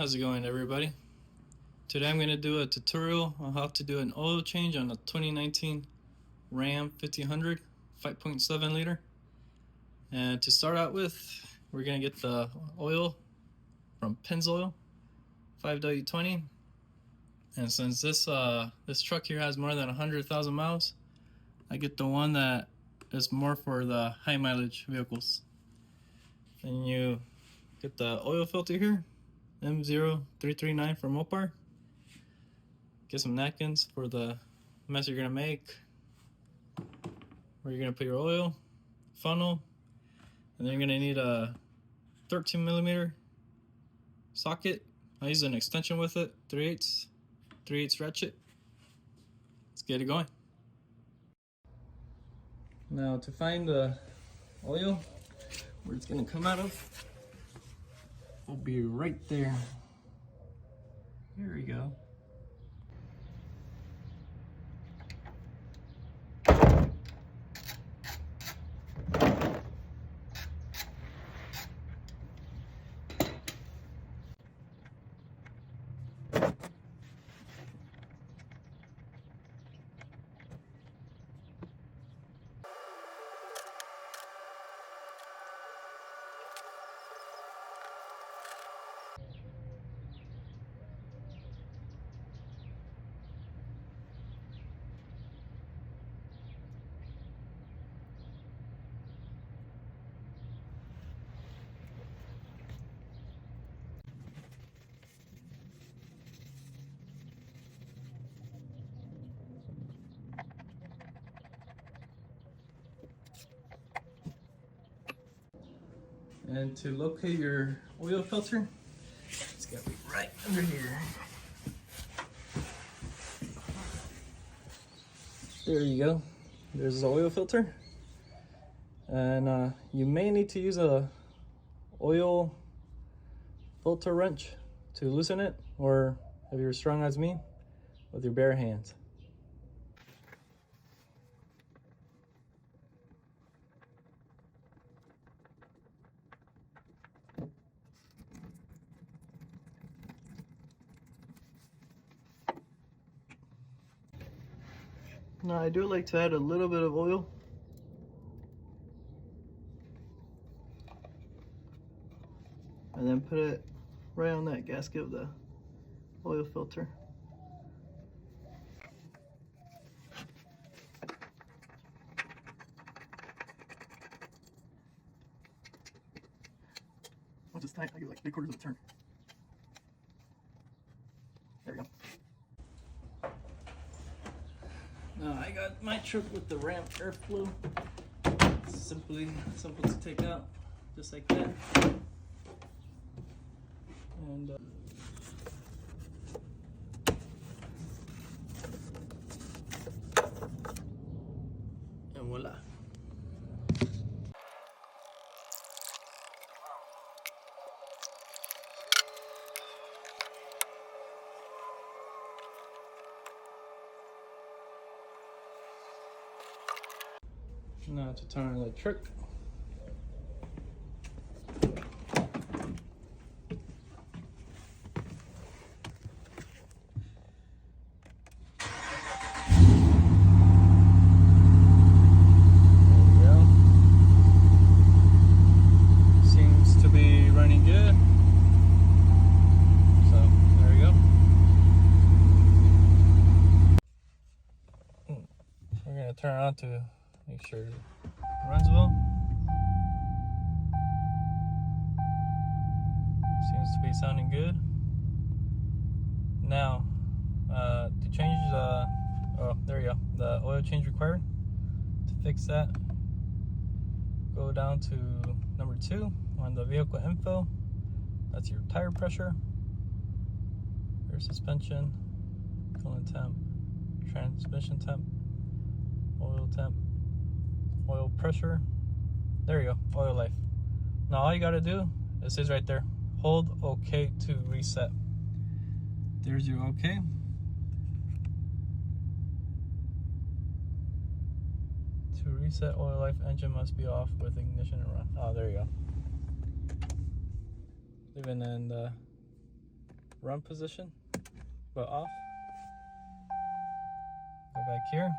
How's it going, everybody? Today I'm going to do a tutorial on how to do an oil change on a 2019 Ram 1500 5.7 liter. And to start out with, we're going to get the oil from Pennzoil 5W20. And since this truck here has more than 100,000 miles, I get the one that is more for the high mileage vehicles. And you get the oil filter here, M0339 from Mopar. Get some napkins for the mess you're gonna make, where you're gonna put your oil, funnel, and then you're gonna need a 13mm socket. I use an extension with it, 3/8 ratchet. Let's get it going. Now to find the oil, where it's gonna come out of, will be right there. Here we go. And to locate your oil filter, it's gotta be right under here. There you go. There's the oil filter. And you may need to use a oil filter wrench to loosen it, or if you're strong as me, with your bare hands. Now I do like to add a little bit of oil. And then put it right on that gasket of the oil filter. Once it's tight, I give like 3/4 of a turn. There we go. Now I got my truck with the Ram Airflow. Simple to take out, just like that. And voila. Now to turn on the truck. Turn it on to make sure it runs well. Seems to be sounding good. Now, to change the, oh, there you go, the oil change required. To fix that, go down to number 2 on the vehicle info. That's your tire pressure, your suspension, coolant temp, transmission temp, oil temp, oil pressure. There you go, oil life. Now all you gotta do, it says right there, hold OK to reset. There's your OK. To reset oil life, engine must be off with ignition and run. Oh, there you go. Leaving in the run position, but off. Go back here.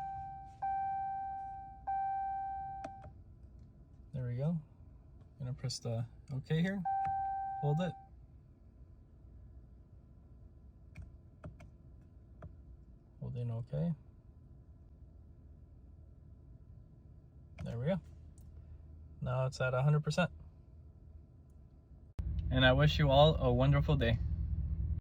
There we go. I'm gonna press the OK here. Hold it. Holding OK. There we go. Now it's at 100%. And I wish you all a wonderful day.